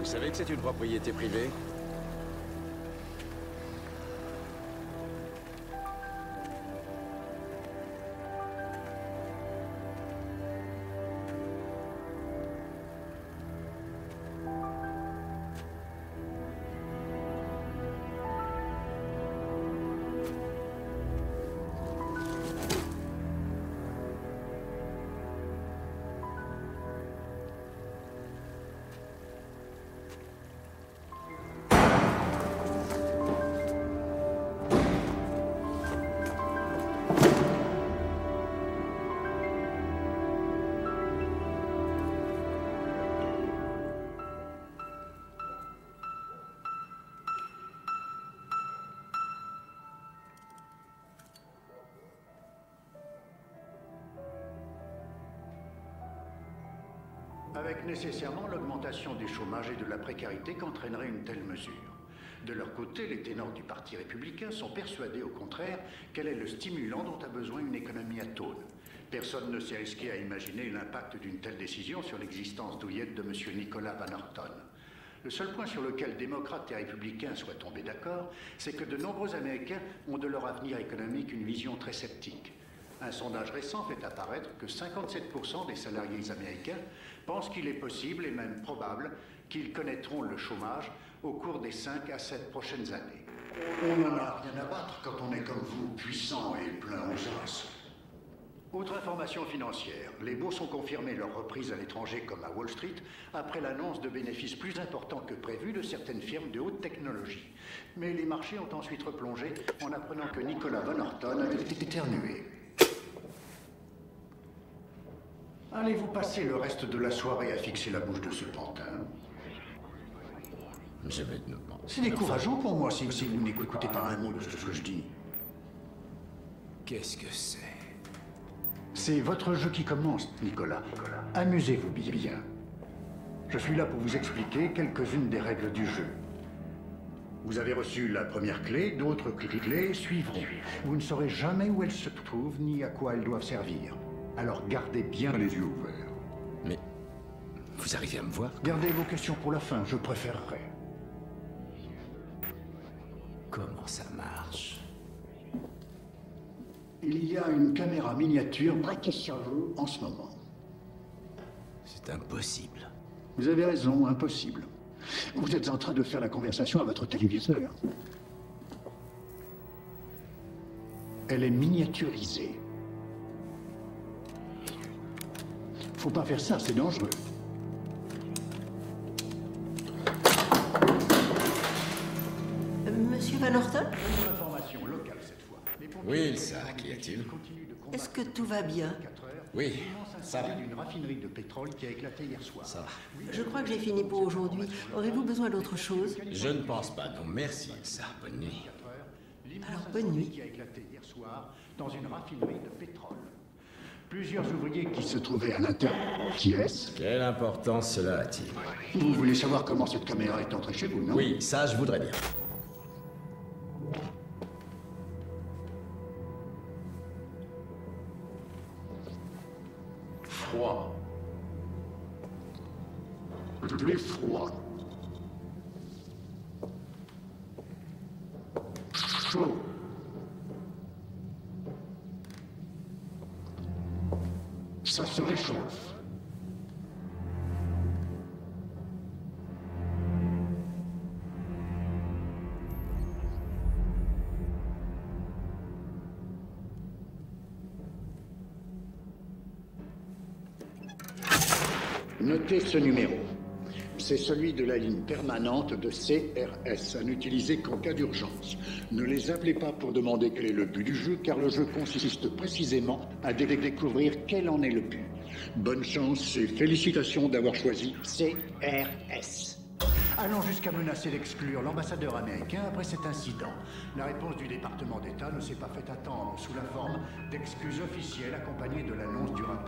savez que c'est une propriété privée? Avec nécessairement l'augmentation du chômage et de la précarité qu'entraînerait une telle mesure. De leur côté, les ténors du Parti républicain sont persuadés au contraire quel est le stimulant dont a besoin une économie atone. Personne ne s'est risqué à imaginer l'impact d'une telle décision sur l'existence douillette de M. Nicolas Van Orton. Le seul point sur lequel démocrates et républicains soient tombés d'accord, c'est que de nombreux Américains ont de leur avenir économique une vision très sceptique. Un sondage récent fait apparaître que 57% des salariés américains pensent qu'il est possible et même probable qu'ils connaîtront le chômage au cours des 5 à 7 prochaines années. On n'en a rien à battre quand on est comme vous, puissant et plein aux os. Autre information financière, les bourses ont confirmé leur reprise à l'étranger comme à Wall Street après l'annonce de bénéfices plus importants que prévu de certaines firmes de haute technologie. Mais les marchés ont ensuite replongé en apprenant que Nicolas Van Orton avait éternué. Allez-vous passer le reste de la soirée à fixer la bouche de ce pantin? Je vais... C'est décourageant pour moi si vous n'écoutez pas un mot de ce que je dis. Qu'est-ce que c'est? C'est votre jeu qui commence, Nicolas. Amusez-vous bien. Je suis là pour vous expliquer quelques-unes des règles du jeu. Vous avez reçu la première clé, d'autres clés suivront. Vous ne saurez jamais où elles se trouvent ni à quoi elles doivent servir. Alors gardez bien les yeux ouverts. Mais... vous arrivez à me voir? Gardez vos questions pour la fin, je préférerais. Comment ça marche? Il y a une caméra miniature braquée sur vous en ce moment. C'est impossible. Vous avez raison, impossible. Vous êtes en train de faire la conversation à votre téléviseur. Elle est miniaturisée. Faut pas faire ça, c'est dangereux. Monsieur Van Orton? Information locale cette fois. Oui, ça, qu'y a-t-il? Est-ce que tout va bien? Oui, ça va. D'une raffinerie de pétrole qui a éclaté hier soir. Ça va. Je crois que j'ai fini pour aujourd'hui. Aurez-vous besoin d'autre chose? Je ne pense pas, non, merci, ça. Bonne nuit. Alors, bonne nuit. Qui a éclaté hier soir dans une raffinerie de pétrole. Plusieurs ouvriers qui se trouvaient à l'intérieur. Qui est-ce? Quelle importance cela a-t-il? Vous voulez savoir comment cette caméra est entrée chez vous, non? Oui, ça, je voudrais bien. Froid. Plus froid. Chaud. Ça se réchauffe. Notez ce numéro. C'est celui de la ligne permanente de CRS, à n'utiliser qu'en cas d'urgence. Ne les appelez pas pour demander quel est le but du jeu, car le jeu consiste précisément à découvrir quel en est le but. Bonne chance et félicitations d'avoir choisi CRS. Allant jusqu'à menacer d'exclure l'ambassadeur américain après cet incident. La réponse du département d'État ne s'est pas fait attendre sous la forme d'excuses officielles accompagnées de l'annonce du rapport.